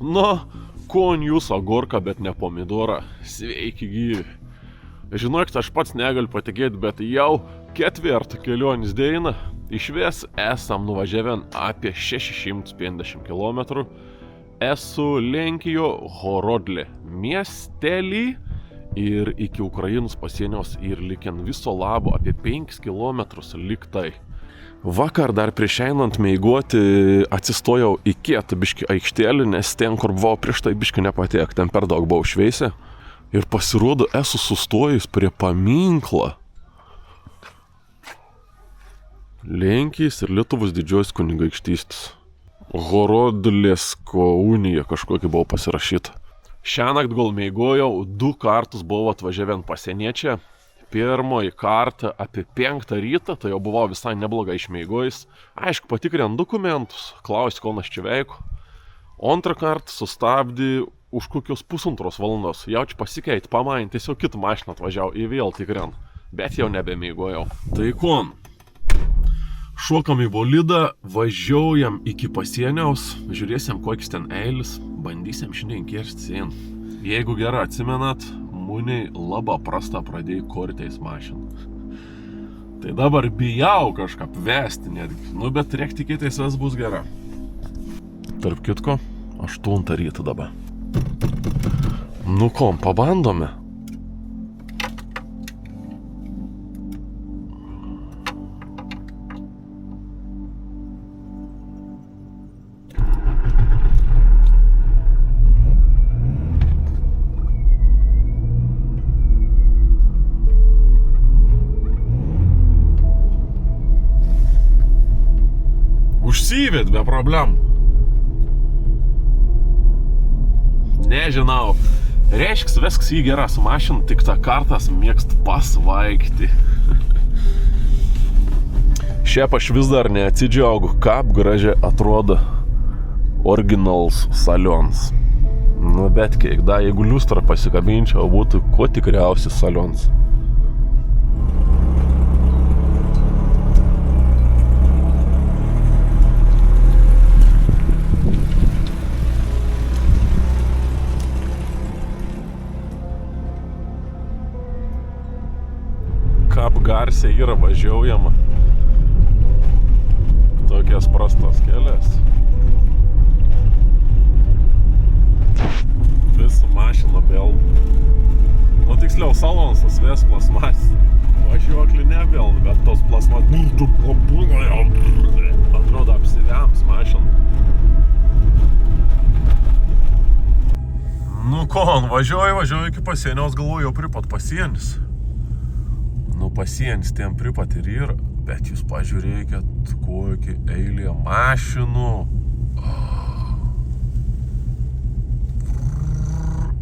Kon jūs agurką, bet ne pomidorą. Sveiki gyvi. Žinokit, aš pats negaliu patikėti, bet jau ketvirtą kelionės dieną išvis esam nuvažiavę apie 650 km. Esu Lenkijo Horodlė miestelį ir iki Ukrainos pasienios ir likiant viso labo apie 5 km liktai. Vakar dar prieš einant meiguoti atsistojau į kietą biškį aikštelį, nes ten, kur buvau prieš tai biškį nepatiek, ten per daug buvau šveisę. Ir pasirodo, esu sustojus prie paminklą. Lenkijos ir Lietuvos didžiosios kunigaikštystės. Horodlėsko unija kažkokia buvo pasirašyta. Šiąnakt gal meigojau, 2 kartus buvo atvažiavę pasieniečiai. Pirmoji kartą apie 5 rytą, tai jau buvau visai neblogai išmeigojęs. Aišku, patikrint dokumentus, klausti, kol aš čia veiku. Antrą kartą sustabdė už kokios 1,5 valandos. Jau čia pasikeitė, pamain, tiesiog kitą mašiną atvažiavau į vėl tikrint. Bet jau nebemeigojau. Tai kon. Šokam į bolidą, važiuojam iki pasieniaus, žiūrėsim, kokius ten eilis, bandysim šiandien kirsti sieną. Jeigu gerai atsimenat, Muniai labai prasta pradėjo korteis mašiną. Tai dabar bijau kažką vesti netgi, bet reik tikėtis, vis bus gera. Tarp kitko, 8 ryto dabar. Kom, pabandome. Užsivyt be problemų. Nežinau. Reišks viskas į geras mašiną, tik tą kartas mėgst pasvaikti. Šiaip aš vis dar neatsidžiaugiu, kaip gražiai atrodo originals salions. Bet kiek, jeigu liustrą pasikabinčiau, būtų kuo tikriausias salions. Kaip garsiai yra važiuojama. Tokias prastas kelias. Visą mašiną belda. Tiksliau, salonsas vis plasmas. Važiuoklį nebelda, bet tos plasmas atrodo apsivems mašiną. Kon, važiuoju iki pasieniaus, galvoju, jau prie pat pasienis. Pasienis tiem pripat ir yra, bet jūs pažiūrėkit, kokį eilė mašinų.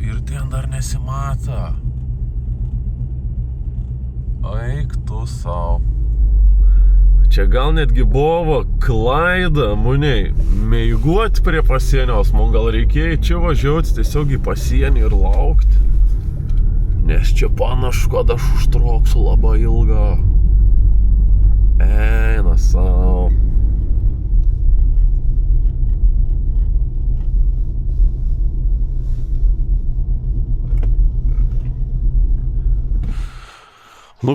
Ir ten dar nesimata. Eik tu sau. Čia gal netgi buvo klaida, Muniai, meiguoti prie pasieniaus, man gal reikėjo čia važiuoti tiesiog į pasienį ir laukti. Nes čia panašu, kad aš užtruksiu labai ilgą. Eina sau.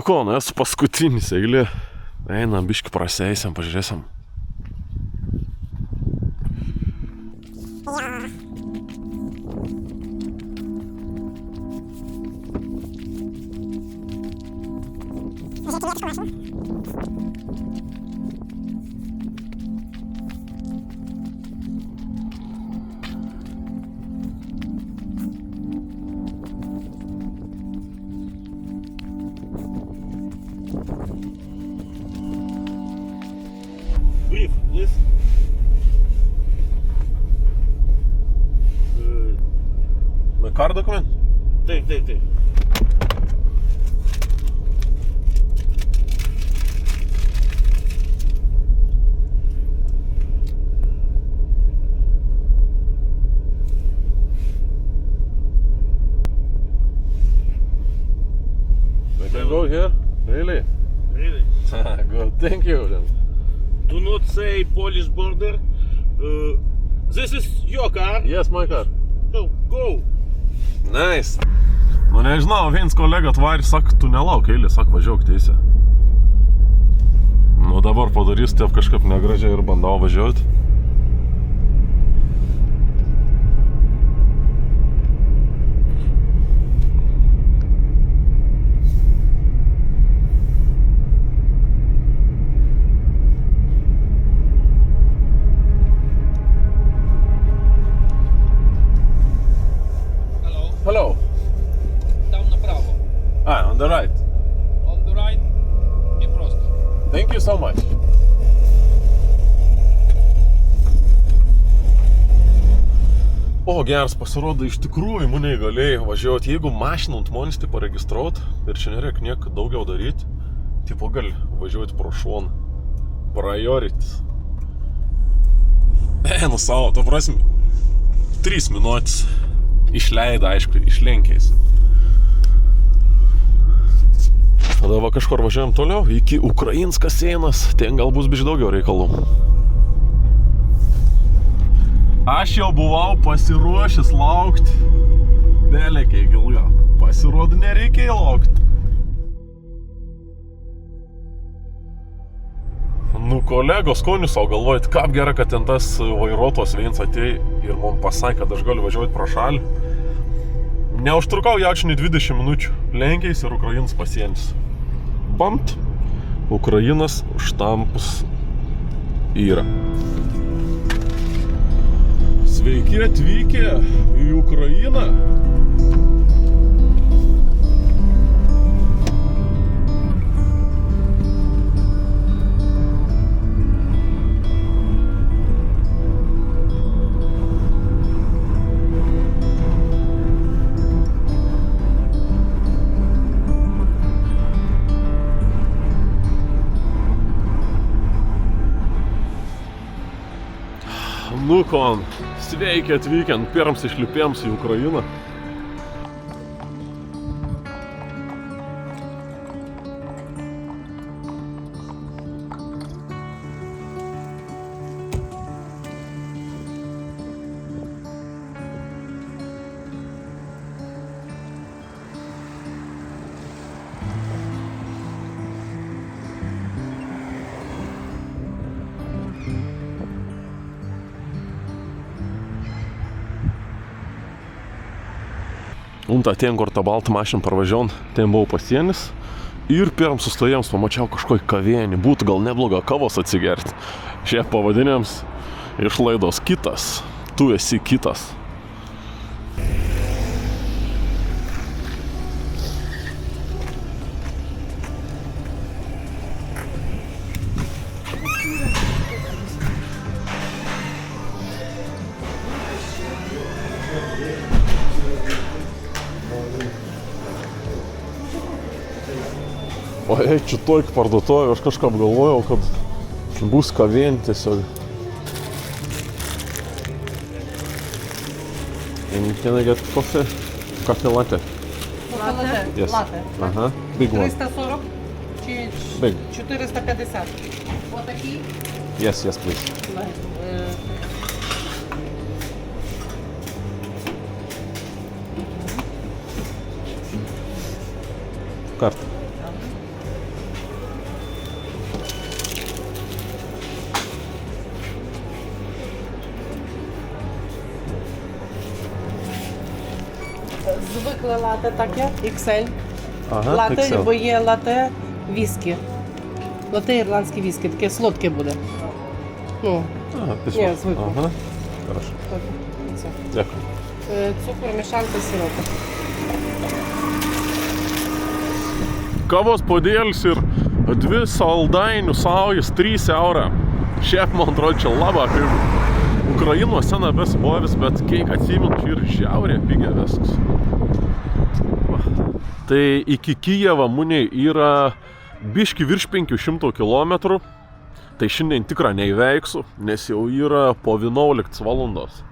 Kon, esu paskutinis eilė. Einam, biškį praseisim, pažiūrėsim. Brief, please. My car document? Taip. We can go here? Really? Really? Good, thank you. Do not say Polish border. This is your car. Yes, my car. So, go. Nice. Nu nežinau, vienas kolega atvarė, sako, tu nelauk eilė, sako, važiuok teisę. Nu dabar padarys taip kažkaip negražiai ir bandau važiuoti. Hello. Там направо. On the right. On the right и просто. Thank you so much. O, geras, pasirodo, iš tikrųjų, mūnai galėjai važiuoti, jeigu mašiną ant manęs tai paregistruot ir čia nereikia nieko daugiau daryti, tipo gali važiuoti pro šoną. Priorities. Nu savo, to prasme, 3 minutės išleido, aišku, išlenkiais. Tada va kažkur važiuojam toliau, iki Ukrainskas sienas, ten gal bus biškį daugiau reikalų. Aš jau buvau pasiruošęs laukti, belekiai ilga, pasirodo nereikia laukti. Nu, kolegos, ko jūs savo galvojat, kaip gera, kad ten tas vairuotojas vienas atėjo ir man pasakė, kad aš galiu važiuoti pro šalį. Neužtrukau jaučiai 20 minučių, Lenkijos ir Ukrainos pasienis. Bamt, Ukrainos štampas yra. Sveiki atvykę į Ukrainą. Nu kon, sveiki atvykę, pirms išlipėms į Ukrainą. Unta ten, kur tą baltą mašiną parvažiavom, ten buvau pasienis. Ir pirm sustojams pamačiau kažkokį kavienį, būtų gal nebloga kavos atsigerti. Šiaip pavadinėms išlaidos kitas, tu esi kitas. O čia toj parduotuvė, aš kažką apgalvojau, kad bus kavienė tiesiog. Can I get coffee? Coffee latte? Latte? Yes. Latte. Ага. Big one. 340 чи Big. 450? Отакі? Yes, yes, please. Карта. Звикле лате таке, XL. Ага, Лате, Excel. бо є лате віскі. Лате ірландське віскі, таке солодке буде. Ну, Ага, ти Ні, що? звикло. Ага. Хорошо. так, це. Дякую. Цукор, мішанка, сиропи. Kavos podėlis ir 2 saldainių saujas 3 eurą. Šiaip, man atrodo, čia labai pigu. Ukrainos sena vis buvęs, bet kiek atsimint, čia ir žiaurė pigia viskas. Tai iki Kijevo mūniai yra biški virš 500 km. Tai šiandien tikrai neįveiksiu, nes jau yra po 11 valandos.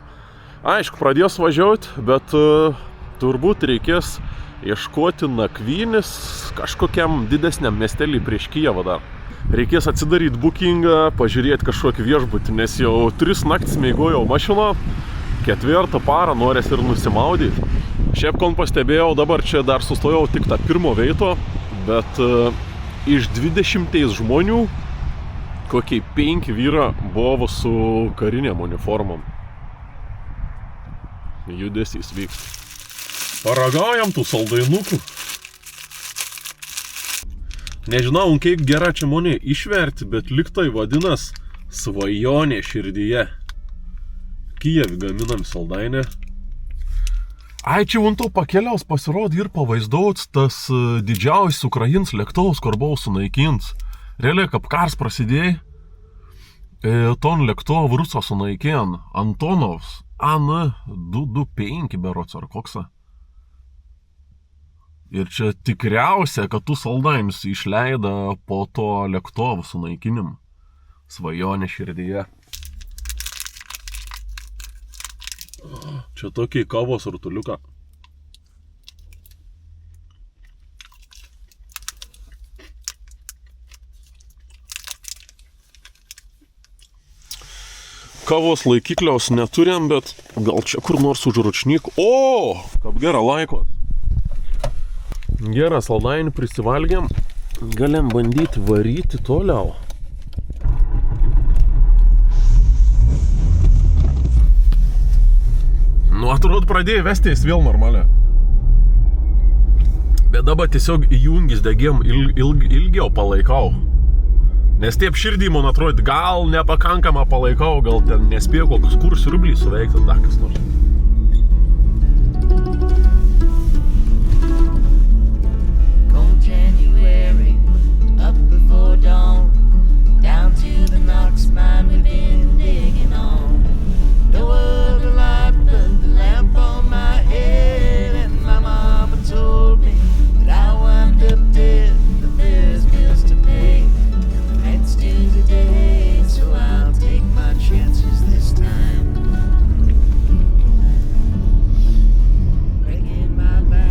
Aišku, pradės važiuoti, bet turbūt reikės ieškoti nakvynės kažkokiam didesniam miestelį prieš Kijevą dar. Reikės atsidaryti bookingą, pažiūrėti kažkokį viešbutį, nes jau 3 naktis meigojau mašino, 4 parą norės ir nusimaudyti. Šiaip kon pastebėjau, dabar čia dar sustojau tik tą pirmo veito, bet iš 20 žmonių kokiai 5 vyra buvo su karinėm uniformom. Judesys vyksta. Paragaujam tų saldainukų. Nežinau, kaip gera čia monė išverti, bet liktai vadinas svajonė širdyje. Kijeve gaminam saldainę. Ai, čia vien to pakeliaus pasirodė ir pavaizduots tas didžiausias Ukrainos lėktuvas, kur buvo sunaikins. Realiai, kaip karas prasidėjo, ton lėktuvą Rusą sunaikien. Antonovs AN-225 berods ar koksą. Ir čia tikriausia, kad tu saldainius išleida po to lėktuvo sunaikinim. Svajonė širdyje. Čia tokį kavos rutuliuką. Kavos laikikliaus neturėm, bet gal čia kur nors už ručnykų. O, kaip gera laikos. Gerą saldainį prisivalgėm. Galim bandyti varyti toliau. Nu, atrodo, pradėjo vestis vėl normaliai. Bet dabar tiesiog įjungis degėm ilgiau palaikau. Nes taip širdį, man atrodo, gal nepakankamą palaikau, gal ten nespėjau kokius kur siurblį suveikti, dar kas nors.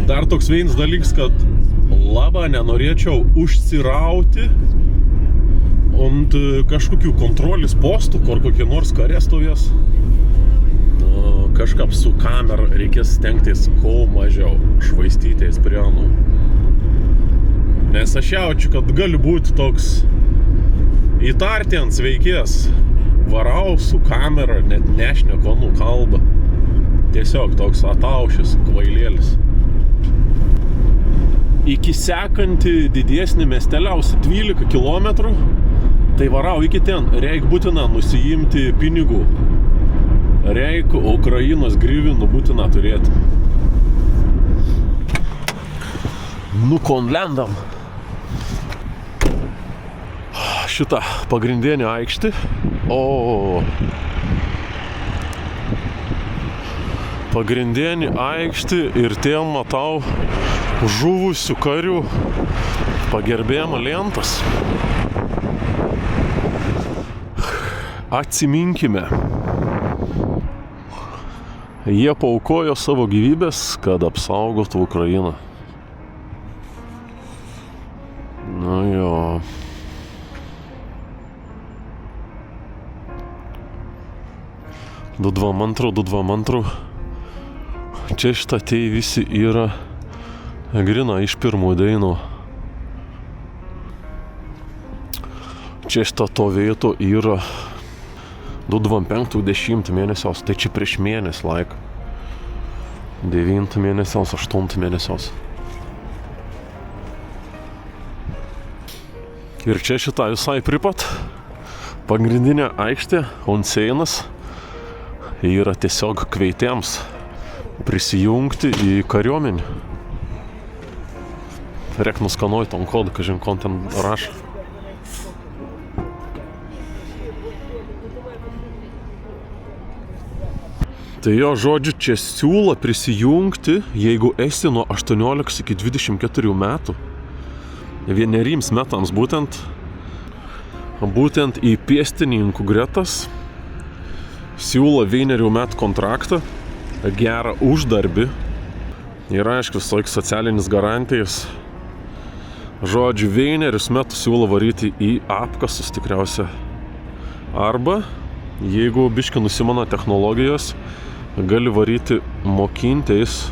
Dar toks vienas dalykas, kad labai nenorėčiau užsirauti ant kažkokių kontrolės postų, kur kokie nors kare stovės. Kažkaip su kamera reikės stengtis kuo mažiau švaistytis prienų. Nes aš jaučiu, kad gali būti toks įtartins veikės. Varau su kamera, net nešneko kalbą. Tiesiog toks ataušis kvailėlis. Iki sekantį didesnį miesteliausi 12 km, tai varau iki ten, reik būtina nusijimti pinigų. Reik Ukrainos gryvinų būtina turėti. Nu, kon lendam. Šitą pagrindinį aikštį. Pagrindinį aikštį ir ten matau žuvusių karių pagerbėjimo lentas. Atsiminkime. Jie paaukojo savo gyvybės, kad apsaugotų Ukrainą. Na jo. Du dvam antrų. Čia šitą tai visi yra grina iš pirmų dainų. Čia šitą to vieto yra 2-25 mėnesios, tai čia prieš mėnesį laiką. 9 mėnesios, 8 mėnesios. Ir čia šitą visai pripat pagrindinė aikštė, onseinas, yra tiesiog kveitėms prisijungti į kariuomenį. Reik nuskanuoti ton kodą, kažin kon ten rašo. Tai jo žodžiu, čia siūlo prisijungti, jeigu esi nuo 18 iki 24 metų. Vienerims metams būtent į pėstininkų gretas. Siūlo 1 metų kontraktą, gerą uždarbį. Ir aišku, socialinis garantijas. Žodžiu, vienerius metus siūlo varyti į apkasus tikriausia. Arba, jeigu biški nusimana technologijos, gali varyti mokintis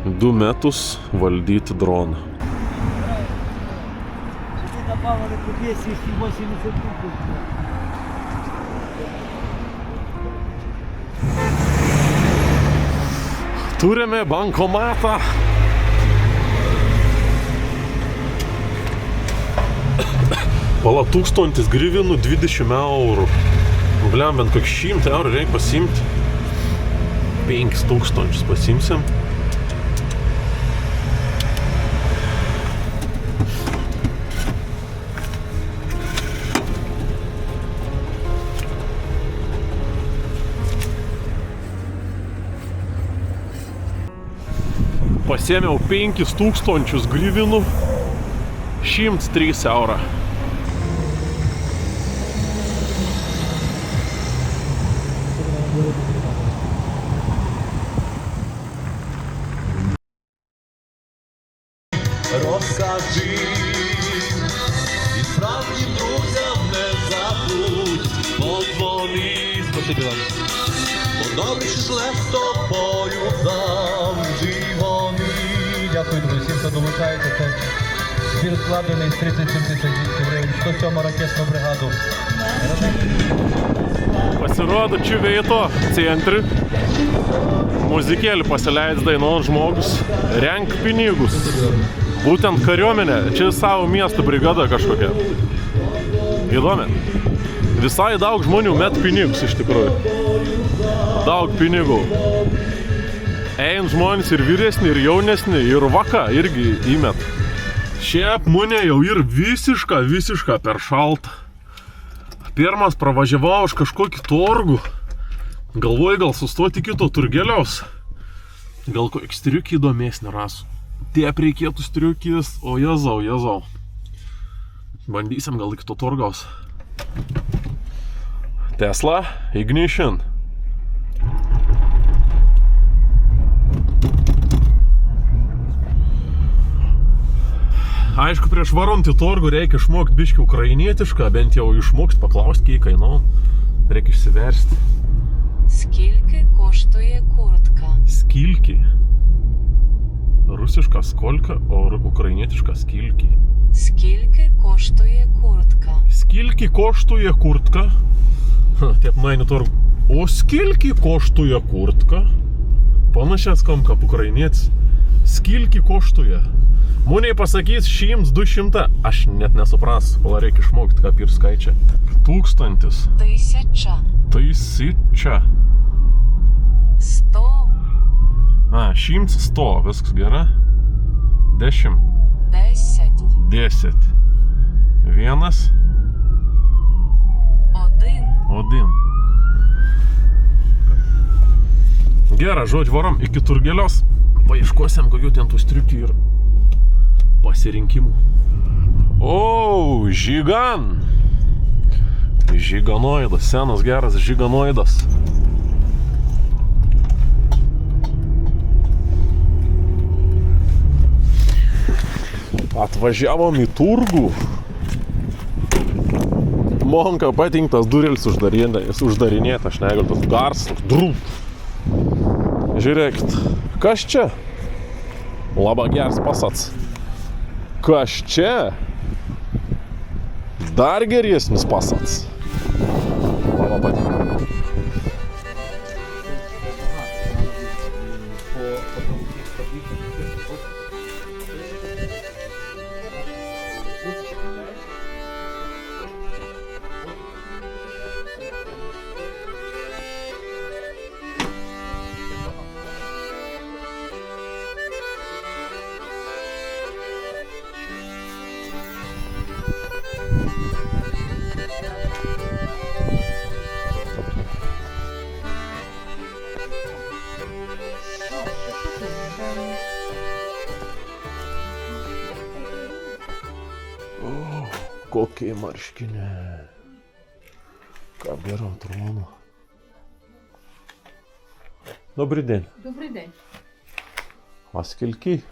2 metus valdyti droną. Turime bankomatą. Pala 1000 grivinų 20 eurų. Bliam, bent koks 100 eurų reikia pasimti. 5000 pasimsim. Pasėmiau 5000 grivinų, 103 eurą. Розкажи, і справжнім друзям не забудь, подзвони. Спасибо вам. Бо добре чи зле з тобою завжди вони. Дякую, друзі, всім, хто долучається. Це збір складений з 37 тисяч гривень. 107 ракетну бригаду. Pasirodo, Čiveito centri. Muzikėlį pasileidz dainon žmogus. Renk pinigus. Būtent kariuomenė. Čia savo miesto brigada kažkokia. Įdomi. Visai daug žmonių met pinigus iš tikrųjų. Daug pinigų. Ein žmonės ir vyresni, ir jaunesni, ir vaka irgi įmet. Šiaip munė jau ir visiška per šaltą. Pirmas pravažiavau už kažkokį torgų. Galvoju, gal sustoti kito turgeliaus. Gal kokį striukį įdomesnį rasu. Tiep reikėtų striukis, o jezau. Bandysim gal iki to turgaus. Tesla, ignition. Aišku, prieš varant į torgų reikia išmokti biškį ukrainietišką, bent jau išmokti, paklausti, kiek kainuoja. Reikia išsiversti. Скільки коштує куртка? Скільки. Rusiška skolka, o ukrainietiška skilki. Скільки коштує куртка? Скільки коштує куртка? Taip nueini torgų. O skilki koštuje kurtka? Panašiai skamba kaip ukrainietis. Skilki koštuje. Mūniai pasakys 100-200. Aš net nesuprasiu, kol reikia išmokti, kaip ir skaičia. 1000. 1000. 1000. 100. A, 100. Viskas gerai. 10. 10. 10. 1. 1. Gerai, žodžiu, varom iki turgelios. Paieškosim kokių ten tų striukių ir pasirinkimų. O, žigan. Žiganoidas, senas geras žiganoidas. Atvažiavom į turgų. Monka patinktas durelis uždarinėti, aš negaliu, tas garsas, drūp. Žiūrėkit, kas čia? Labai geras pasats. Kas čia? Dar geresnis pasats. Labai patinka. Kokie marškiniai. Ką берем трону. Добрий день. Добрий день. А скільки?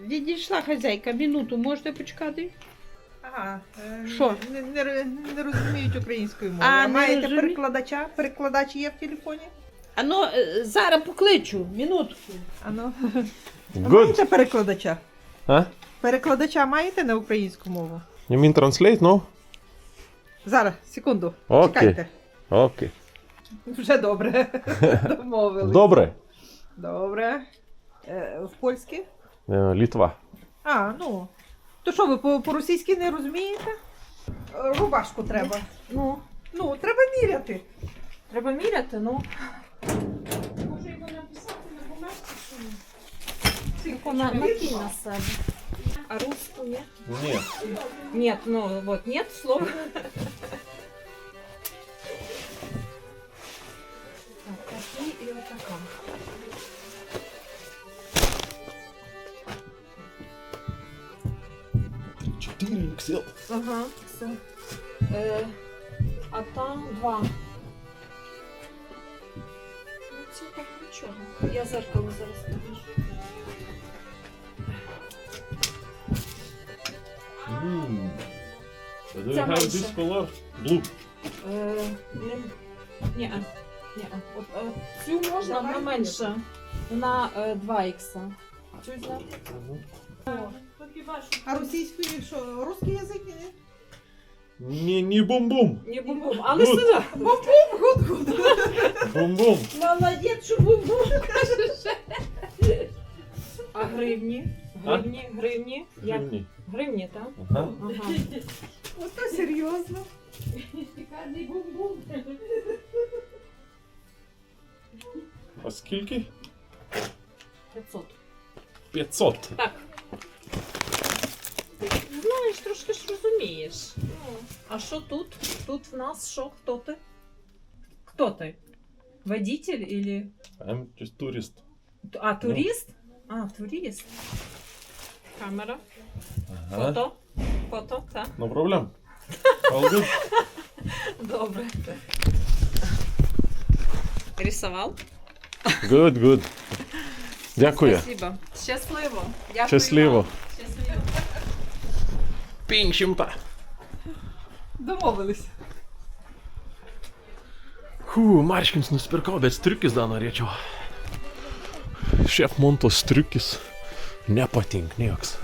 Відійшла хазяйка, минуту, можете почекати? Ага, Що? не розуміють української мови. А, А не маєте розумію? перекладача? Перекладач є в телефоні? Ану, зараз покличу, минутку. Ану. Good. Маєте перекладача? А? Перекладача маєте на українську мову? You mean translate, no? Зараз, секунду. Окей. Чекайте. Окей. Вже добре. Домовились. Добре. Добре. В польській? Літва. А, ну. То що, ви по-російськи не розумієте? Рубашку треба. Ну, треба міряти. Треба міряти, ну. Може його написати на бумажці, чи ні? Накинь на себе. А русскую нет? Ні. Нет, ну вот нет слов. Так, такие и вот такая. Ага, все. А там 2. Ну, це так нічого. Я зеркало зараз покажу. Do you Це have менше. this color? Blue. Ні. От, цю можна, вона менша. Вона 2х. Чуть знаєте? А російською, що, русський язик, ні? Не бум-бум. Не бум-бум, але Good. сюди. Бум-бум. Молодець, що бум-бум кажеш. А гривні? Гривні? Як? Гривні. Гривні, так? Ага. Ага. Ото серйозно. Шикарний бум-бум. А скільки? 500. 500. Так. Ти знаєш, трошки ж розумієш. А що тут? Тут в нас що? Хто ти? Хто ти? Водитель или... I'm just tourist. А, турист? А, турист. Камера. Ага. Фото. Фото, так. No problem. All good. Добре. Рисував? Good. Дякую. Спасибо. Щасливо. Дякую. Щасливо. вам. Щасливо. Пінчим-та. Домовились. Marškins nusipirkau, bet striukis dar norėčiau. Šef Montos striukis. Nepatink nieks.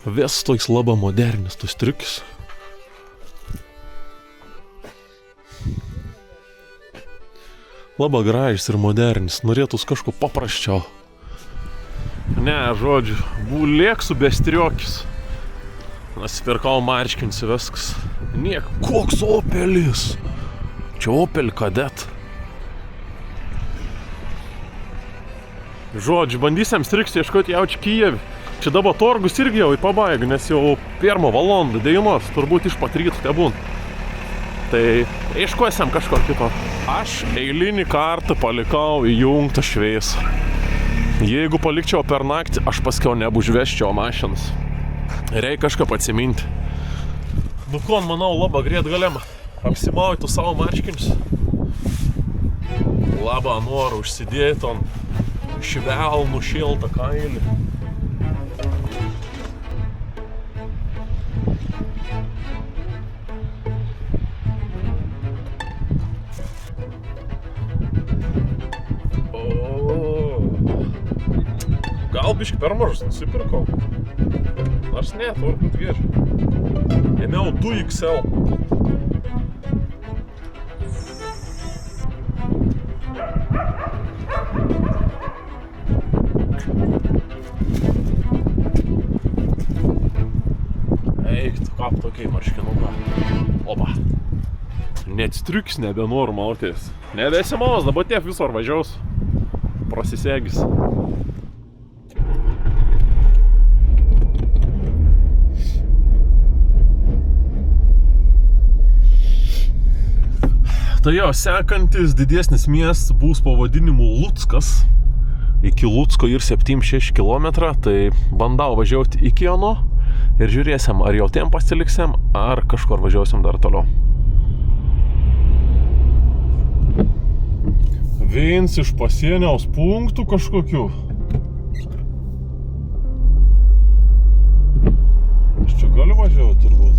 Vis toks labai modernis tos striukis. Labai gražus ir modernis. Norėtus kažko paprasčiau. Ne, žodžiu, lėksiu be striukis. Nusipirkau marškins viskas. Niek, koks Opelis. Čia Opel Kadett. Žodžiu, bandysim striks ieškoti jau čia Kijeve. Čia dabar torgus irgi jau į pabaigą, nes jau 1 valandą 9, turbūt iš pat ryto te būn. Tai ieškosim kažko kito. Aš eilinį kartą palikau įjungtą šviesą. Jeigu palikčiau per naktį, aš paskiau nebužveščiau mašinas. Reikia kažką atsiminti. Nu kon, manau, labai greit galim apsimauti savo marškinius. Labai noriu užsidėti ant švelnų šiltą kailį. Gal biški per mažus nusipirkau. Nors ne, turbūt gerai. Ėmiau 2XL. Eik, tu kap tokiai marškinuką. Opa. Net striukis nebenoriu mautis. Nebesimaus, dabar tiek visur važiaus. Prasisegis. Tai jo, sekantis didesnis miestas bus pavadinimu Luckas. Iki Lucko ir 7-6 km, tai bandau važiuoti iki Jono ir žiūrėsim, ar jau ten pasiliksim, ar kažkur važiuosim dar toliau. Viens iš pasieniaus punktų kažkokių. Aš čia galiu važiuoti turbūt.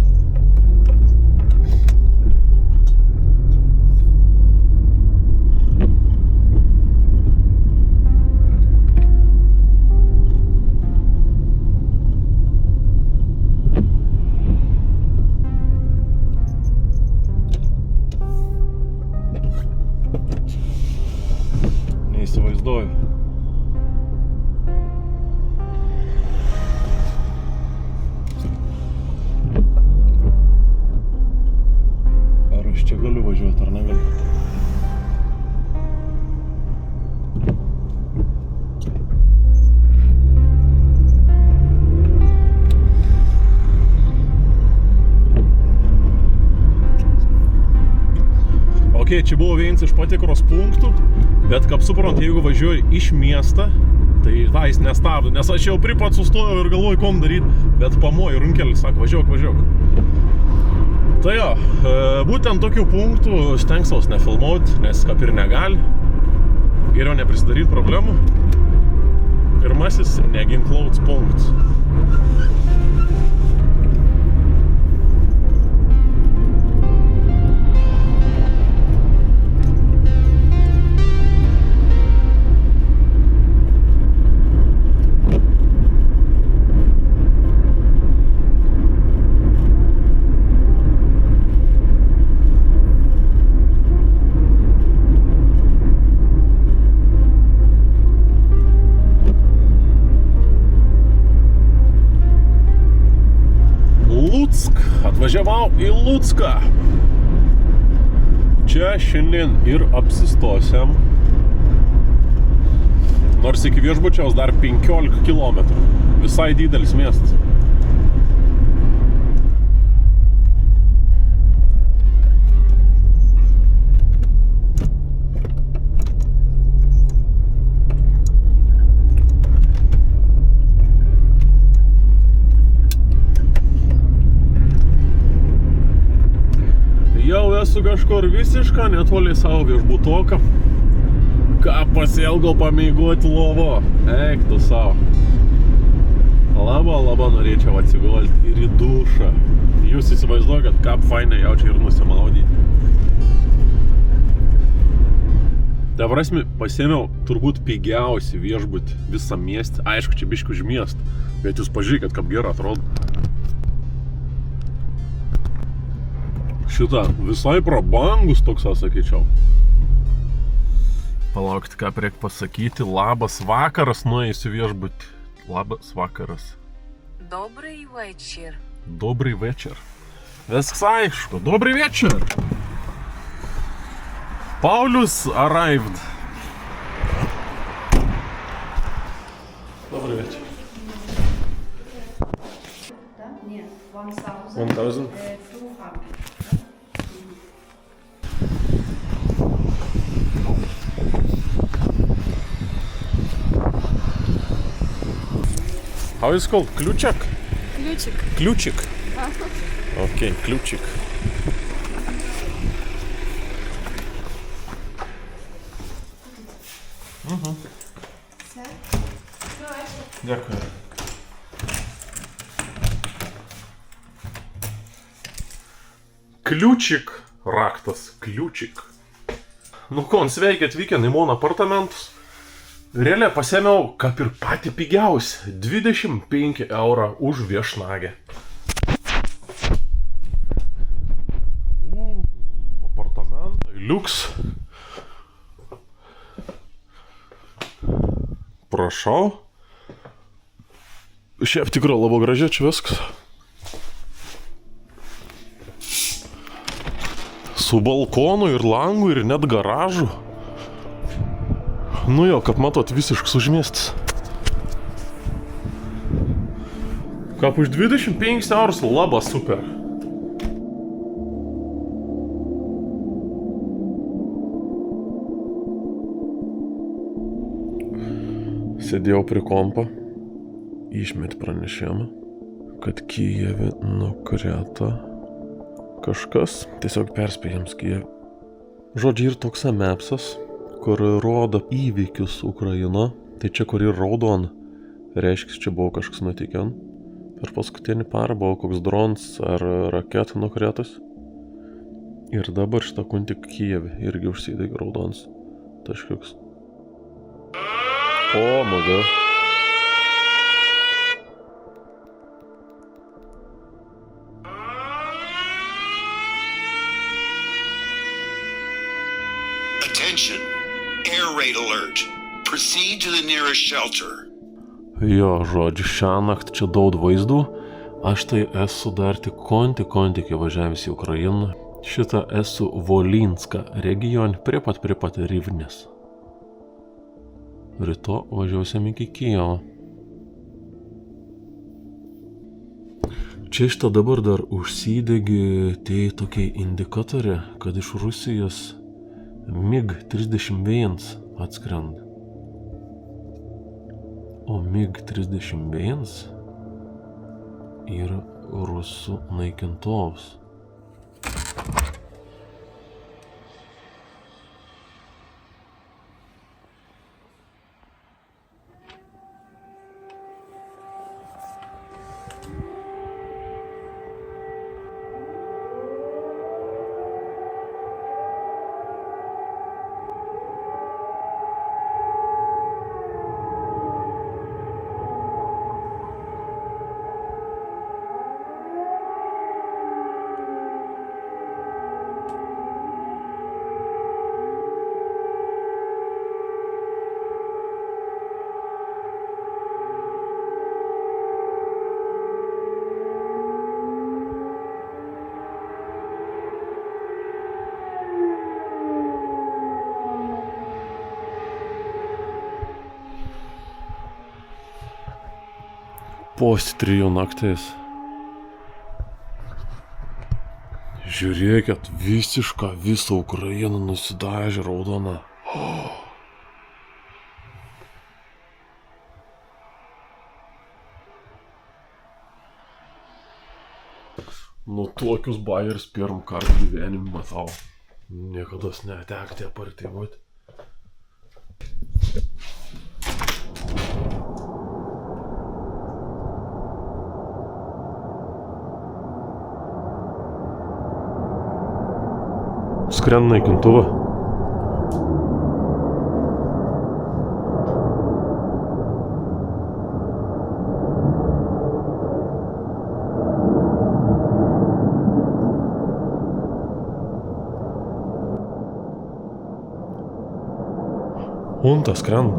Neįsivaizduoju. Ar aš čia galiu važiuoti, ar negaliu? Ok, čia buvo vienas iš patikros punktų, bet kaip suprant, jeigu važiuoji iš miestą, tai tą jis nestabdo, nes aš jau pripat sustojau ir galvoju, kom daryti, bet pamoju runkelį, sako, važiuok, važiuok. Tai jo, būtent tokių punktų stengsiaus nefilmuoti, nes kaip ir negali, geriau neprisidaryti problemų. Pirmasis neginklauts punktas. Atvažiavau į Lucką. Čia šiandien ir apsistosiam. Nors iki viešbučiaus dar 15 km. Visai didelis miestas. Jau esu kažkur visišką netoli savo viešbutoką. Ką pasielgo pamėgoti lovo. Eik tu savo. Labai norėčiau atsigolti ir į dušą. Jūs įsivaizduokit, kaip fainai jaučia ir nusimaudyti. Ta prasme, pasėmiau turbūt pigiausią viešbutį visam miestį. Aišku, čia biškį už miestą, bet jūs pažiūrėkit, kaip gerai atrodo. Šitą visai prabangus toks, sakyčiau. Palaukit, ką reikia pasakyti. Labas vakaras, nuėjusiu viešbutį. Labas vakaras. Добрий вечір. Добрий вечір. Viskas aišku. Добрий вечір. Paulius arrived. Добрий вечір. Ні, 1000. How is it called? Ключик? Ключик. Ключик? Окей, ключик. Угу. Дякую. Ключик, raktas, ключик. Nu kon, sveiki atvykę į mano apartamentus. Realiai pasėmiau, kaip ir patį pigiausią, 25 eurų už viešnagę. Apartamentai, liuks. Prašau. Šiaip tikrai labai gražiai čia viskas. Su balkonu ir langu ir net garažu. Nu jo, kaip matot, visiškas užmiestis. Kaip už 25 eurus, labai super. Sėdėjau prie kompo, išmetė pranešimą, kad Kijeve nukrito kažkas, tiesiog perspėjams Kijeve. Žodžiu, ir toks mapsas, kur rodo įvykius Ukraina. Tai čia, kur ir raudon, reiškia, čia buvo kažkas nutikę. Per paskutinį parą buvo koks drons ar raketa nukretas. Ir dabar šitą kuntį Kijeve irgi užsidegė raudons taškiuks. O, maga. Attention, air raid alert. Proceed to the nearest shelter. Jo, žodžiu, šiąnakt čia daug vaizdų. Aš tai esu dar tik konti važiavęs į Ukrainą. Šitą esu Volinska region, prie pat Rivnės. Ryto važiuosim iki Kijevo. Čia šitą dabar dar užsidegi tai tokie indikatoriai, kad iš Rusijos MiG-31 atskrenda. O MiG-31 yra rusų naikintuvas. Post 3 nakties. Žiūrėkit, visišką visą Ukrainą nusidažė raudona. Nu tokius bajerius pirmą kartą gyvenime matau. Niekados netekti apartai būti. Skrenda naikintuvą. Unta skrenda.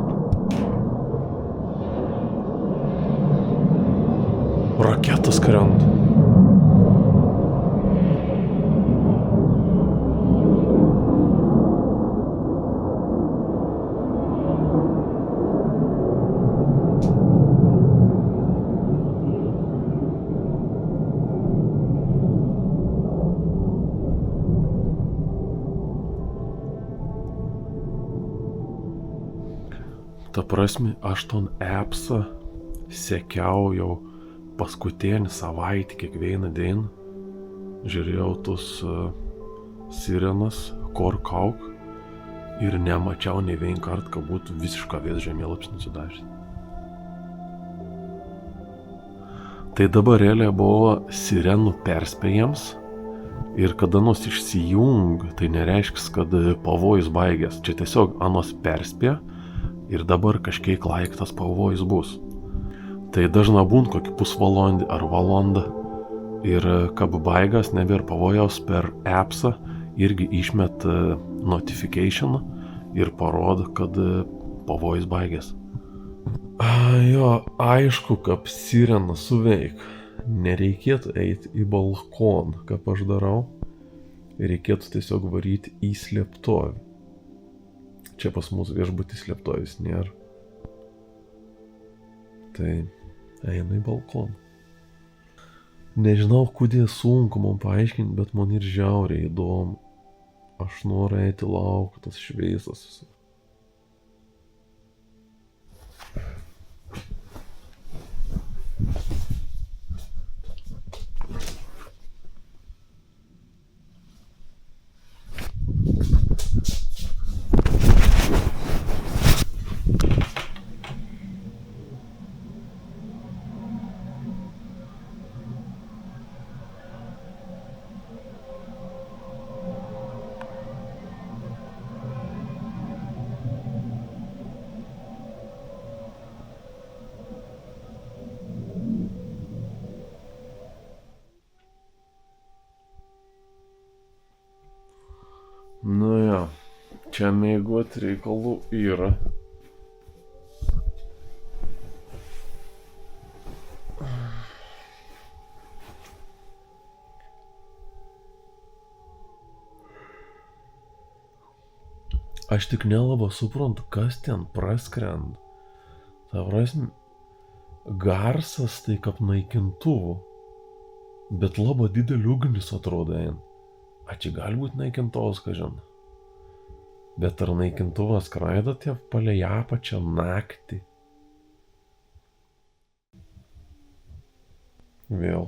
Raketa skrenda. Ta prasme, aš ton appsą sekiau jau paskutinį savaitę kiekvieną dieną. Žiūrėjau tus sirenas, kur kauk ir nemačiau nei vien kart, kad būtų visišką vės žemėlapis nusidažęs. Tai dabar realiai buvo sirenų perspėjams ir kada nors išsijung, tai nereiškia, kad pavojus baigės. Čia tiesiog anos perspėja. Ir dabar kažkiek laik tas pavojus bus. Tai dažna būna kokį pusvalandį ar valandą. Ir kad baigas nebėra pavojaus per appsą, irgi išmet notification ir parodo, kad pavojus baigės. Jo, aišku, kad sirena suveik. Nereikėtų eiti į balkoną, kaip aš darau. Reikėtų tiesiog varyti į slėptuvę. Čia pas mūsų viešbutis slėptuvės nėra. Tai eina į balkoną. Nežinau, kodėl sunku man paaiškinti, bet man ir žiauriai įdomu. Aš noriu eiti laukti tas šviesas. Nu jo, čia mėgot reikalų yra. Aš tik nelabai suprantu, kas ten praskrenda. Ta prasme, garsas tai kaip naikintuvų, bet labai didelį ugnis atrodo eina. A čia gali būti naikintuvas, ką žinai. Bet ar naikintuvas skraido tie palei apačią naktį? Vėl.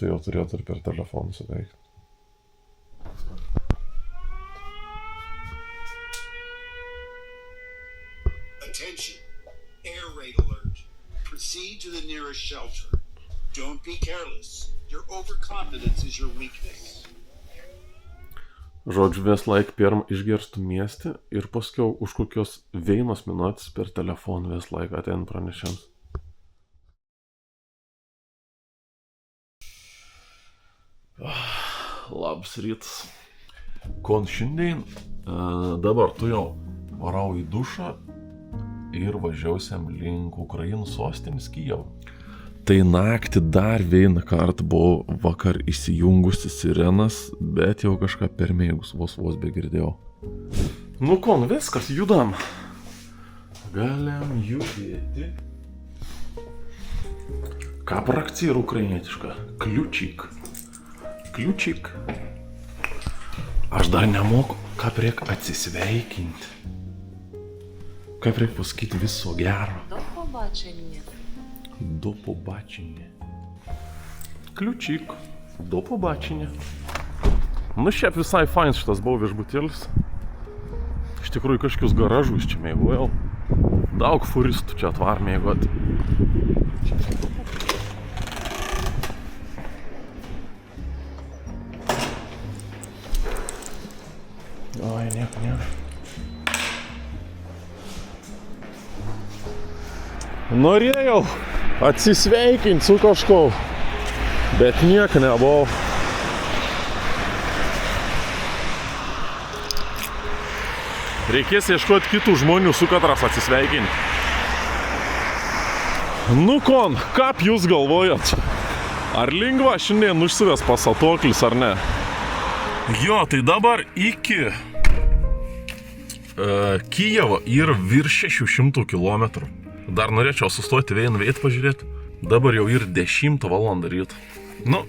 Tai jau turėtų ir per telefoną suveikti. Attention, air raid alert. Proceed to the nearest shelter. Don't be careless. Your overconfidence is your weakness. Žodžiu, vis laik pirm išgerstų miestį ir paskiau už kokios 1 minutės per telefoną vis laik ateina pranešimas. Labas rytas. Kon šiandien dabar tu jau varau į dušą ir važiausiam link Ukrainos sostinės Kijevą. Tai naktį dar vieną kartą buvo vakar įsijungusi sirenas, bet jau kažką permėgus vos begirdėjau. Nu kon, viskas, judam. Galim judėti. Ką prakcija yra ukrainietiška? Kliučik. Kliučik. Aš dar nemoku, kaip reik atsisveikinti. Kaip reik pasakyti viso gero. До побачення. До побачення. Kliučik. До побачення. Nu šiaip visai fain šitas buvo viešbutėlis. Iš tikrųjų kažkokius garažus čia mėgojau. Daug furistų čia atvar mėgoti. Oi, nieko. Norėjau atsisveikinti su kažkuo, bet nieko nebuvo. Reikės ieškoti kitų žmonių, su katras atsisveikinti. Nu kon, kaip jūs galvojat? Ar lengva šiandien užsives pas atoklis ar ne? Jo, tai dabar iki Kijevo yra virš 600 km. Dar norėčiau sustoti vien vietą pažiūrėti. Dabar jau ir 10 valandą ryto. Nu,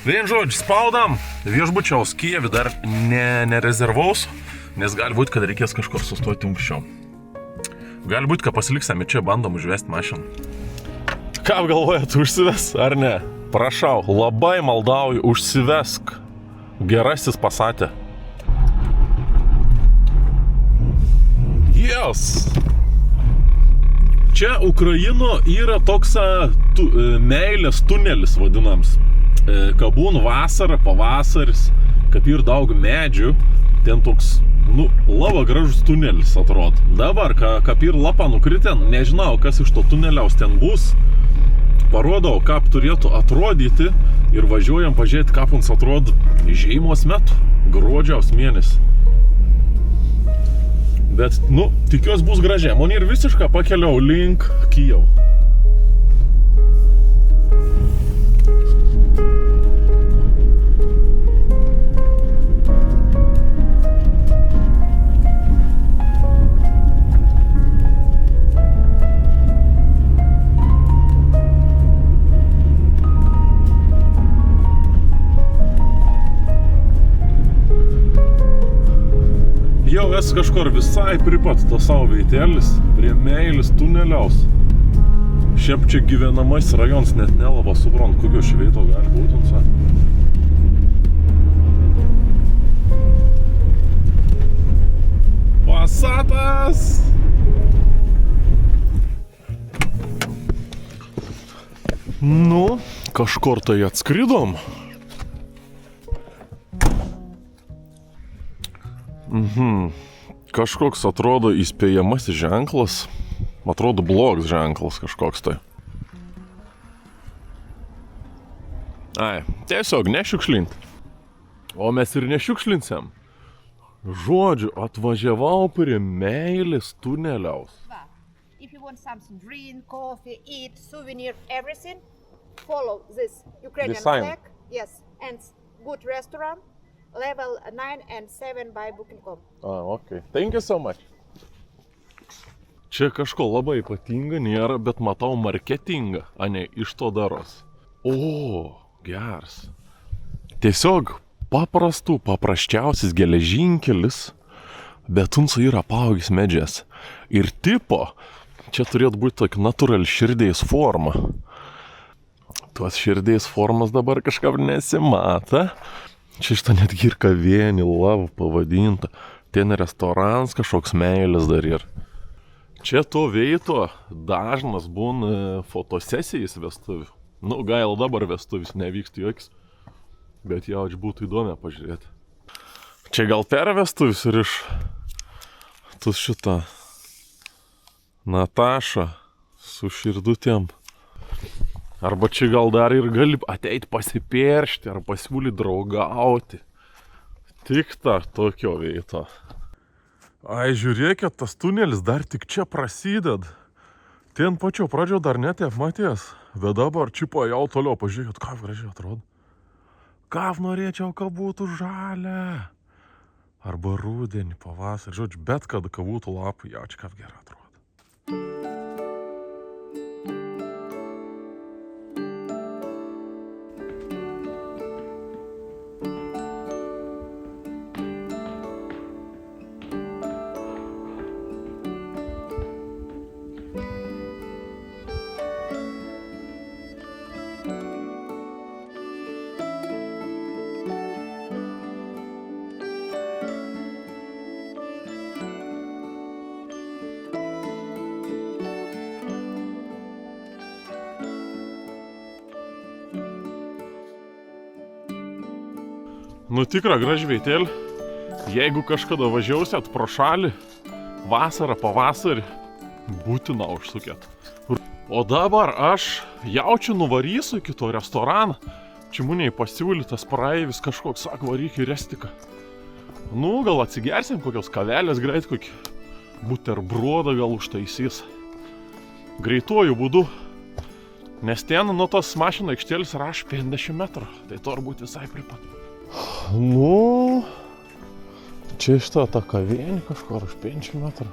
vien žodžiu, spaudam. Viešbučiaus Kijevį dar nerezervaus, nes gali būti, kad reikės kažkur sustoti anksčiau. Gali būti, kad pasiliksime čia, bandom užvesti mašiną. Ką galvojat, užsives ar ne? Prašau, labai maldauju, užsivesk. Gerasis pasatė. Yes! Čia Ukraino yra toks meilės tunelis vadinams. Kabūn vasara, pavasaris, kaip ir daug medžių, ten toks, labai gražus tunelis atrodo. Dabar, kaip ir lapa nukritė, nežinau, kas iš to tuneliaus ten bus. Parodau, kaip turėtų atrodyti ir važiuojam pažiūrėti, kaip mums atrodo žiemos metu, gruodžiaus mėnesį. Bet, tikiuosi bus gražiai. Man ir visiškai pakeliau link Kijevo. Jau esu kažkur visai pripat to savo veitėlis, prie meilės tuneliaus. Šiaip čia gyvenamais rajonas, net nelaba suprant, kokio šveito gali būti. Pasatas! Nu, kažkur tai atskridom. Kažkoks atrodo įspėjamasis ženklas, atrodo blogas ženklas kažkoks tai. Ai, tiesiog nešiukšlint. O mes ir nešiukšlinsim. Žodžiu, atvažiavau prie meilės tuneliaus. If you want something, drink, coffee, eat, souvenir, everything, follow this Ukrainian The sign. flag. Yes, and good restaurant, level 9 and 7 by Booking.com. Okay. Thank you so much. Čia kažko labai ypatinga nėra, bet matau marketingą, a ne iš to daros. O, geras. Tiesiog paprasčiausias geležinkelis, bet tunsa yra apaugęs medžias. Ir tipo, čia turėtų būti tokia natūrali širdies forma. Tuos širdies formas dabar kažkaip nesimata. Čia šitą netgi ir kavienį, love pavadinta. Ten restorans kažkoks meilės dar ir. Čia to veito dažnas būna fotosesijas vestuvių. Nu, gal dabar vestuvis nevyksta joks, bet jau būtų įdomu pažiūrėti. Čia gal per vestuvis ir iš tu šitą Natašą su širdutėm. Arba čia gal dar ir gali ateiti pasipieršti ar pasiūlyti draugauti. Tik ta tokio veito. Ai, žiūrėkit, tas tunelis dar tik čia prasided. Ten pačio pradžio dar netiek matės. Bet dabar čipo jau toliau, pažiūrėkit, ką gražiai atrodo. Ką norėčiau, kad būtų žalia. Arba rudenį, pavasarį, žodžiu, bet kad būtų lapai, jau čia kaip gerai atrodo. Nu tikra graži vietėlė. Jeigu kažkada važiausit pro šalį, vasarą, pavasarį, būtina užsukėt. O dabar aš jaučiu nuvarysiu iki to restoraną. Čia muniai pasiūlytas praeivis kažkoks, sako, varyk į restiką. Nu, gal atsigersim kokios kavelės greit, kokį buterbrodą gal užtaisys. Greituoju būdu. Nes ten nuo tos mašino aikštėlis raš 50 metrų. Tai to ar būti visai pripat. Nu, čia šitą tą kavienį kažkur už 5 metrų.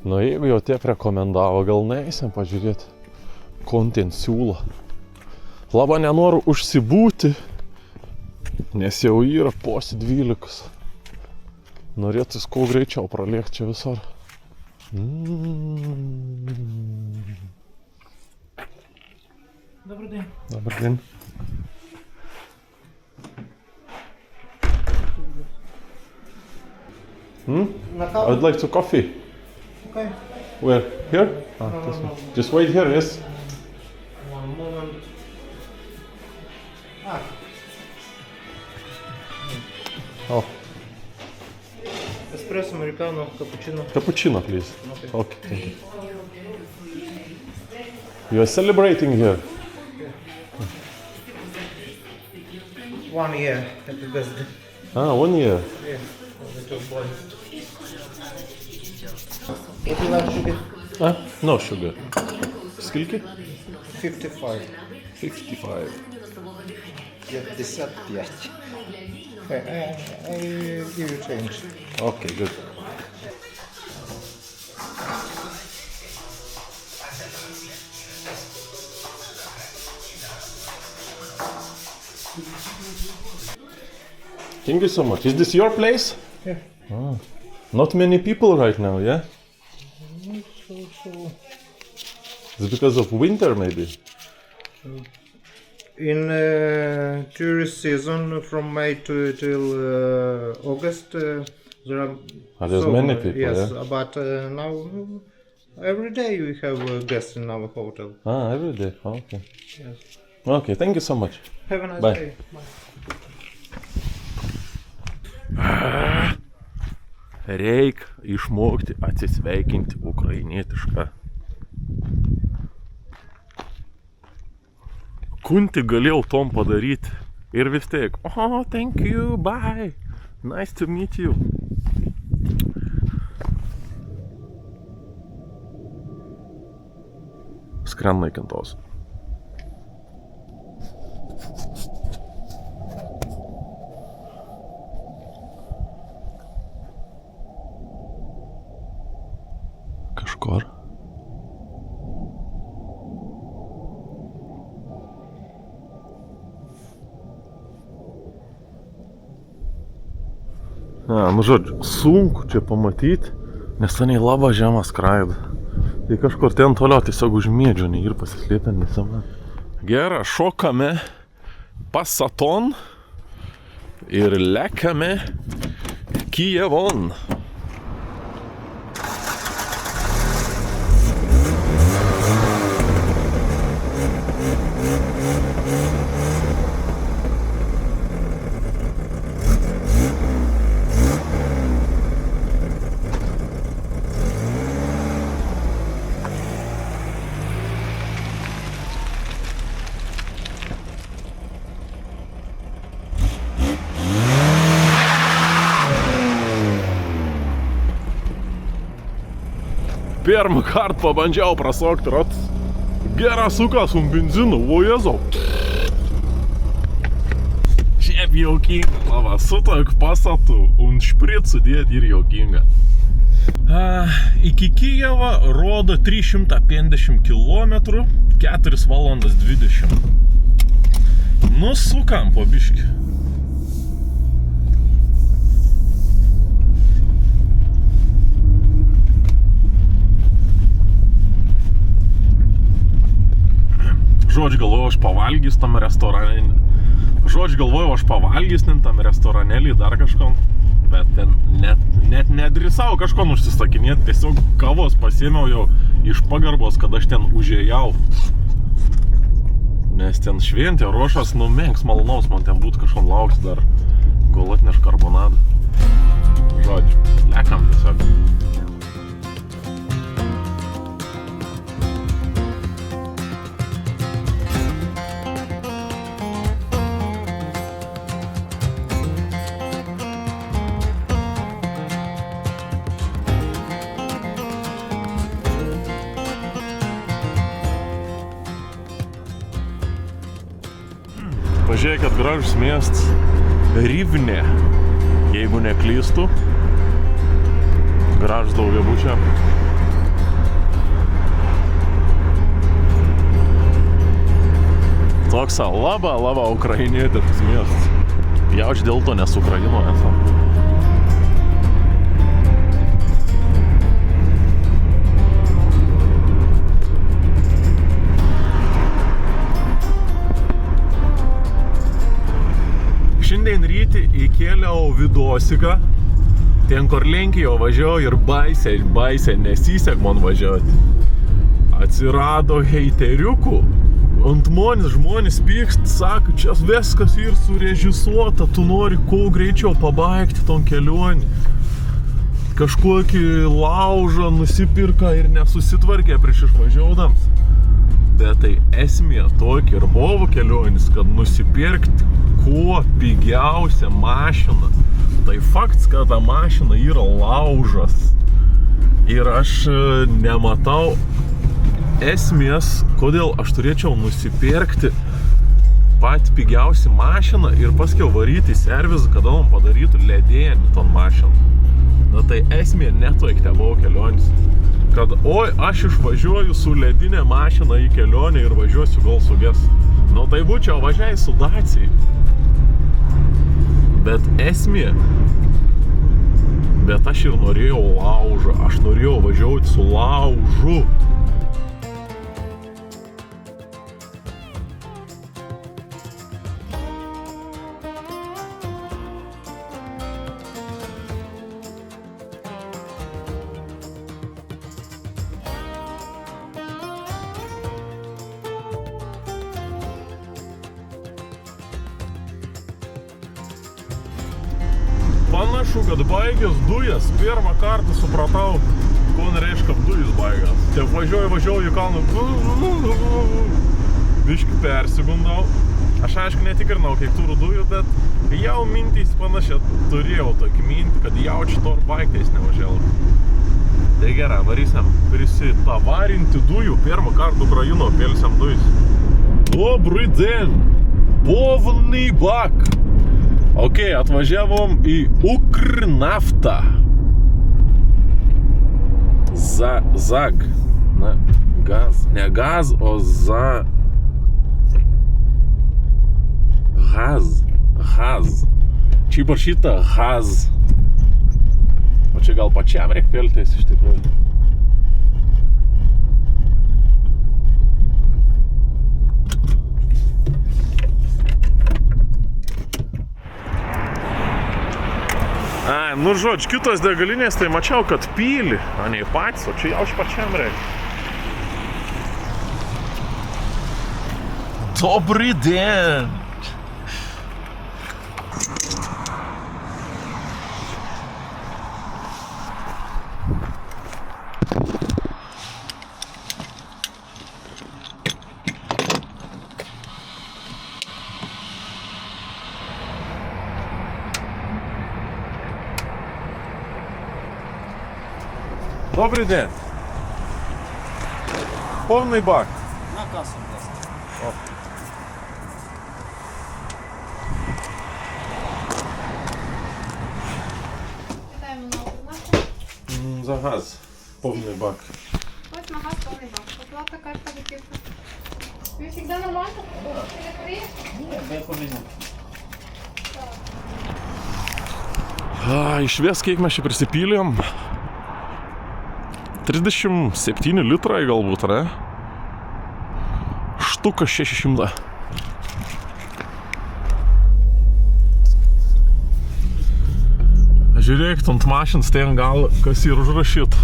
Nu, jeigu jau tiek rekomendavo, gal neįsim pažiūrėti, ko ten siūlo. Labai nenoriu užsibūti, nes jau yra posi 12. Norėtus kuo greičiau pralėkti čia visur. Добрий день. Добрий день. I'd like to coffee. Okay. Where? Here? This one. Just wait here, yes? One moment. Oh, Espresso, americano, cappuccino. cappuccino, please. Okay. Okay, thank you. You are celebrating here? 1 year. Happy birthday. 1 year. Yeah. Little boy. If you like sugar, No sugar. Скільки? 55. 55. 55. Okay, I give you change. Okay, good. Thank you so much. Is this your place? Yeah. Not many people right now, yeah? It's because of winter, maybe? In tourist season from May till August, there are There's many people, yes, yeah? but now every day we have guests in our hotel. Every day. Okay. Yes. Okay, thank you so much. Have a nice Bye. day. Reik išmokti atsisveikinti ukrainietišką. sekundį galėjau tom padaryti. Ir vis tiek, oh, thank you, bye, nice to meet you. Skrend naikintos. Kažkur. Nu žodžiu, sunku čia pamatyti, nes ten labai žemą skraidą. Tai kažkur ten toliau tiesiog už mėdžionį ir pasislėpę nesama. Gerai, šokame Pasaton ir lekame Kijevon. Pirmą kartą pabandžiau prasokti ratus. Geras sukas benzinu, o jėzau. Šiaip jaukinga, lava, su tokiu Passatu un špricu dėti ir jaukinga. Iki Kijevo rodo 350 km, 4 valandas 20. Nu, sukam po biškį. Žodžiu, galvoju, aš pavalgys tam restoranėlį dar kažkom, bet ten net nedrįsau kažkom užsisakinėti, tiesiog kavos pasiėmiau jau iš pagarbos, kad aš ten užėjau. Nes ten šventė, ruošas, menks malonaus, man ten būtų kažkom laukti dar golotneš karbonadą. Žodžiu, lekam tiesiog. Pažiūrėkit, gražus miestas Rivne, jeigu neklystu. Gražus daugiabučiai. Toks laba ukrainietiškas miestas. Jauč dėl to, nes Ukrainoje esam. Šiandien ryti įkėliau vidosiką, ten kur Lenkijoje važiavau ir baisiai nesisek man važiuoti. Atsirado heiteriukų, ant žmonės pykst, sako, čia viskas ir surežisuota, tu nori kuo greičiau pabaigti ton kelionį. Kažkokį laužą nusipirka ir nesusitvarkė prieš išvažiaudams. Bet tai esmė tokia ir buvo kelionis, kad nusipirkti kuo pigiausia mašina. Tai faktas, kad ta mašina yra laužas. Ir aš nematau esmės, kodėl aš turėčiau nusipirkti patį pigiausią mašiną ir paskiau varyti į servizą, kada man padarytų ledėnį ton mašiną. Na tai esmė netoik te buvo kelionis. Kad, oi, aš išvažiuoju su ledinė mašina į kelionę ir važiuosiu gal suges. Nu tai būčiau važiavęs su Dacia. Bet esmė. Bet aš ir norėjau laužą. Aš norėjau važiuoti su laužu. Panašu, kad baigęs dujas, pirmą kartą supratau, ko nereiškia dujas baigęs. Taip važiuoju į kalną. biškį persigundau. Aš aišku netikrinau kiek turų dujų, bet jau mintys panašiai turėjau tokį mintį, kad jaučiu to baigtais nevažiavau. Tai gerai, varysiam prisitavarinti dujų, pirmą kartą Ukraino pelsiam dujus. Добрый день! Повний бак! Окей, atvažiavom į Ukrnaftą. Zag. Na, gaz. Ne gaz, o Gaz. Čia parašyta Gaz. O čia gal pačiam reik peltis iš tikrųjų. Nu, žodžiu, kitos degalinės, tai mačiau, kad pyli, o ne patys, o čia jau iš pačiam reikia. Добрый день! Добрий день. Повний бак. На касу, власне. Вітаємо на Укрнафті. За газ. Повний бак. Ось на газ повний бак. Оплата, карта, готівка. Ви завжди нормально? Я поміняв. Išvies, kiek mes čia prisipylėm. 37 litrai galbūt, ne? Štuka 600. Žiūrėk, ant mašins ten gal kas ir užrašyt.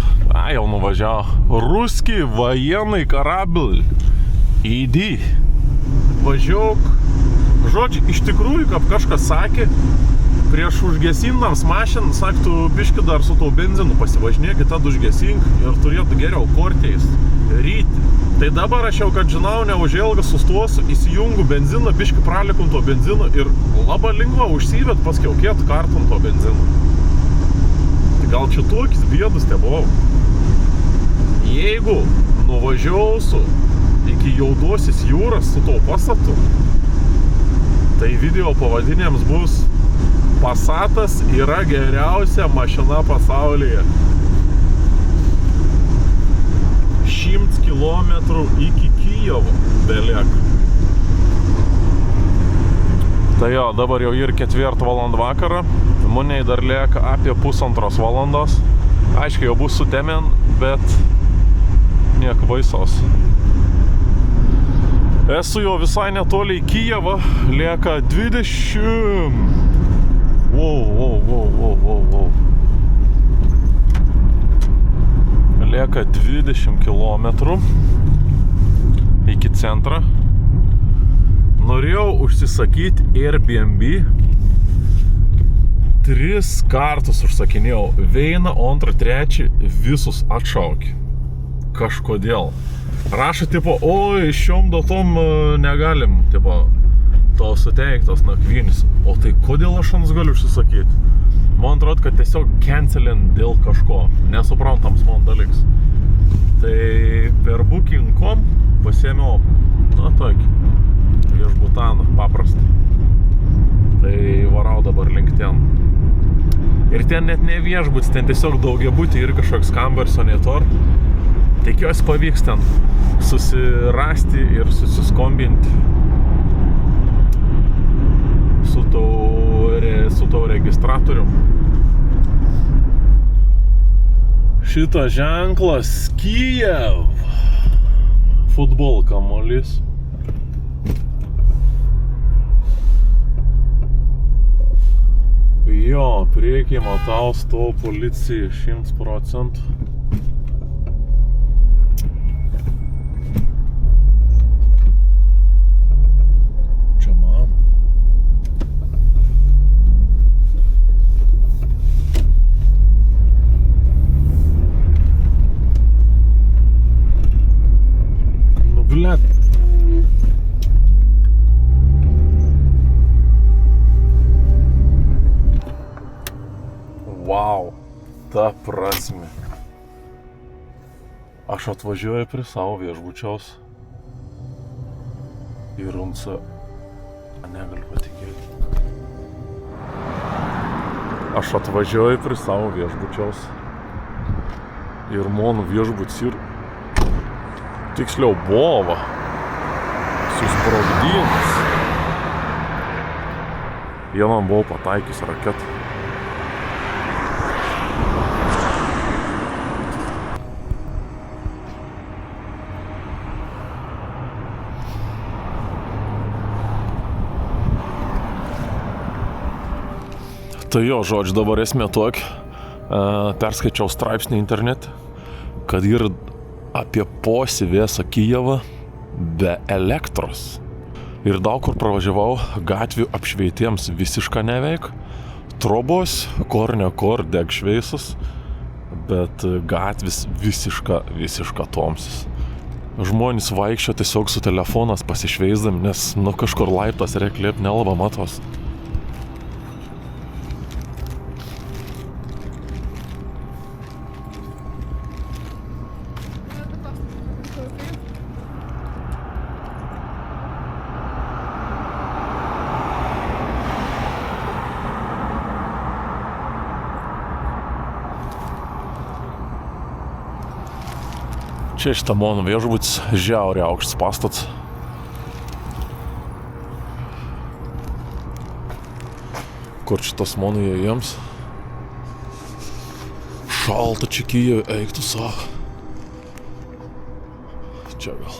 Jau nuvažiavo. Ruski военный корабль. Įdy. Važiuok. Žodžiu, iš tikrųjų, kaip kažkas sakė, prieš užgesindams mašiną, saktų, biški dar su tau benzinu pasivažinėkit, tad užgesink ir turėtų geriau korteis ryti. Tai dabar aš jau, kad žinau, neužėlgą sustosiu, įsijungu benziną, biški pralikum to benzino ir labai lengva užsivet paskiau kiet kartum to benzino. Tai gal čia tokis bėdus te buvau. Jeigu nuvažiausiu iki Juodosios jūros su to Passatu, tai video pavadinimas bus Passatas yra geriausia mašina pasaulyje. 100 kilometrų iki Kijevo belieka. Tai jo, dabar jau ir 4 valandą vakarą. Muniai dar lieka apie 1,5 valandos. Aiškiai, jau bus sutemen, bet nieko baisaus. Esu jau visai netoli į Kijevą. Lieka 20... Wow. Lieka 20 kilometrų iki centro. Norėjau užsisakyti Airbnb. 3 kartus užsakinėjau. Vieną, antrą, trečią visus atšaukė. Kažkodėl. Rašo, tipo, oi, šiom datom negalim, tipo, to suteiktos nakvynis. O tai kodėl aš ant galiu užsisakyti? Man atrodo, kad tiesiog cancelin dėl kažko. Nesuprantams man dalyks. Tai per Booking.com pasiėmiau, tokį viešbutaną paprastai. Tai varau dabar link ten. Ir ten net ne viešbutis, ten tiesiog daugiabutį ir kažkoks kambersonitor. Tikiuosi pavyks ten susirasti ir susiskombinti su tau registratorium. Šito ženklas Kijev. Futbol kamuolys. Jo, priekį matau sto policija 100%. ta prasme. Aš atvažiuoju prie savo viešbučiaus ir rumca, negaliu patikėti. Aš atvažiuoju prie savo viešbučiaus ir mano viešbutis ir tiksliau buvo susprogdynas. Jie man buvo pataikęs raketą. Tai jo, žodžiu, dabar esmė tokia, perskaičiau straipsnį internete, kad yra apie posį visą Kijevą be elektros. Ir daug kur pravažiavau, gatvių apšvietiems visiška neveik, trobos, kur ne kur deg šviesus, bet gatvis visiška tomsis. Žmonės vaikščio tiesiog su telefonas pasišveisdami, nes kažkur laiptas reikia liep nelabai matos. Čia šitą mano viešbutis, žiauriai aukštas pastatas. Kur šitas mano įėjams? Šalta čia Kijeve, eik tu savo. Čia gal.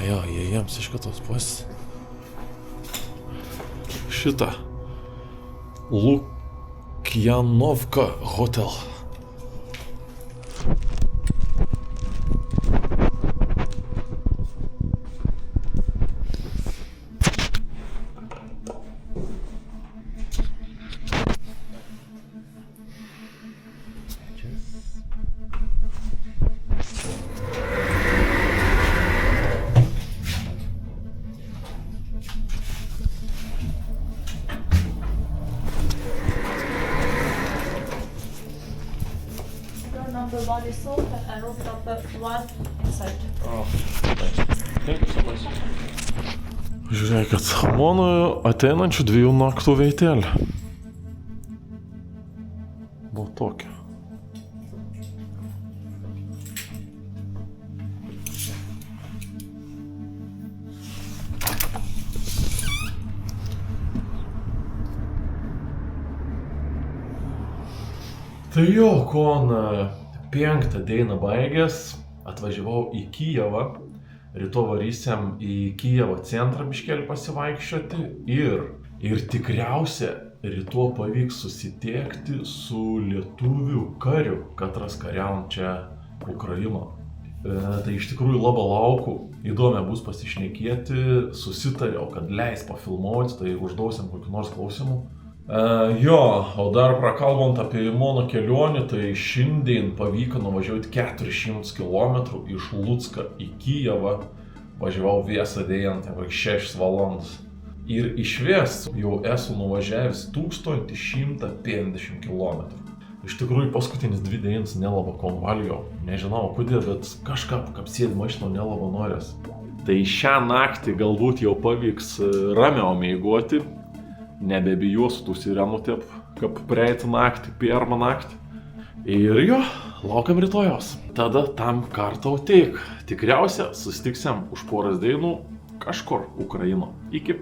Jo, įėjams iš kitos pusės. Šitą. Lukjanovka hotel. Number 1 is sold and room number 1 inside. Žiūrėkit, mano ateinančių 2 naktų veitėlė. Buvo tokia. Tai jo, kon 5 dieną baigęs, atvažiavau į Kijevą, rytoj varysiam į Kijevo centrą biškelį pasivaikščioti ir tikriausia rytoj pavyks susitiekti su lietuvių kariu, katras kariaun čia Ukraino. Tai iš tikrųjų labai lauku, įdomu bus pasišnekėti, susitariau, kad leis pafilmuoti, tai užduosim kokių nors klausimų. Jo, o dar prakalbant apie mano kelionį, tai šiandien pavyko nuvažiuoti 400 km iš Lucko į Kijevą. Važiavau visą dieną, tai 6 valandas. Ir išvės jau esu nuvažiavęs 1150 km. Iš tikrųjų, paskutinis 2 dienas nelabai konvalijau. Nežinau kodėl, bet kažką apsėdi mašino nelabai norės. Tai šią naktį galbūt jau pavyks ramiau miegoti. Nebebijosiu tų sirenų taip, kaip praeitą naktį, pirmą naktį. Ir jo, laukiam rytojos. Tada tam kartą tik. Tikriausia, susitiksime už poras dienų kažkur Ukraino. Iki.